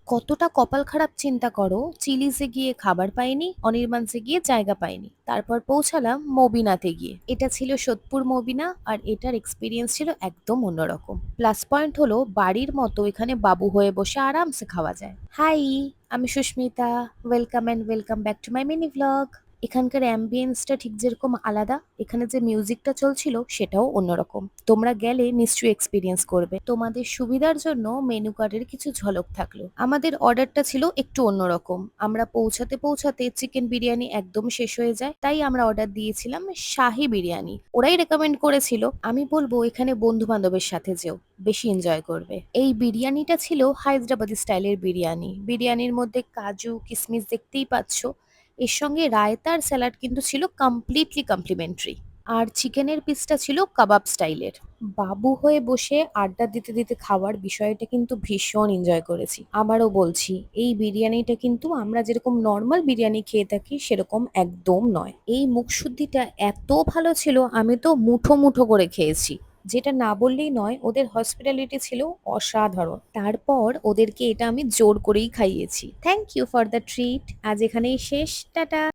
কতটা কপাল খারাপ চিন্তা করো। চিলিসে গিয়ে খাবার পাইনি, অনির্বাণসে গিয়ে জায়গা পাইনি, তারপর পৌঁছালাম মবিনাতে গিয়ে। এটা ছিল সোদপুর মবিনা, আর এটার এক্সপিরিয়েন্স ছিল একদম অন্যরকম। প্লাস পয়েন্ট হলো বাড়ির মতো এখানে বাবু হয়ে বসে আরামসে খাওয়া যায়। হাই, আমি Susmita. Welcome and welcome back to my mini vlog. এখানকার অ্যাম্বিয়েন্সটা ঠিক যেরকম আলাদা, এখানে যে মিউজিকটা চলছিল সেটাও অন্যরকম। তোমরা গেলে নিশ্চয়ই এক্সপিরিয়েন্স করবে। তোমাদের সুবিধার জন্য মেনু কার্ডের কিছু ঝলক থাকলো। আমাদের অর্ডারটা ছিল একটু অন্যরকম। আমরা পৌঁছাতে পৌঁছাতে চিকেন বিরিয়ানি একদম শেষ হয়ে যায়, তাই আমরা অর্ডার দিয়েছিলাম শাহি বিরিয়ানি। ওরাই রেকমেন্ড করেছিল। আমি বলবো এখানে বন্ধু বান্ধবের সাথে যেও, বেশি এনজয় করবে। এই বিরিয়ানিটা ছিল হায়দ্রাবাদি স্টাইলের বিরিয়ানি। বিরিয়ানির মধ্যে কাজু কিশমিশ দেখতেই পাচ্ছ। এর সঙ্গে রায়তা আর স্যালাড কিন্তু ছিল কমপ্লিটলি কমপ্লিমেন্টারি। আর চিকেনের পিসটা ছিল কাবাব স্টাইলের। বাবু হয়ে বসে আড্ডা দিতে দিতে খাওয়ার বিষয়টা কিন্তু ভীষণ এনজয় করেছি। আবারও বলছি, এই বিরিয়ানিটা কিন্তু আমরা যেরকম নর্মাল বিরিয়ানি খেয়ে থাকি সেরকম একদম নয়। এই মুখশুদ্ধিটা এত ভালো ছিল, আমি তো মুঠো মুঠো করে খেয়েছি। যেটা না বললেই নয়, ওদের হসপিটালিটি ছিল অসাধারণ। তারপর ওদেরকে এটা আমি জোর করেই খাইয়েছি। Thank you for the treat. আজ এখানেই শেষ, টাটা।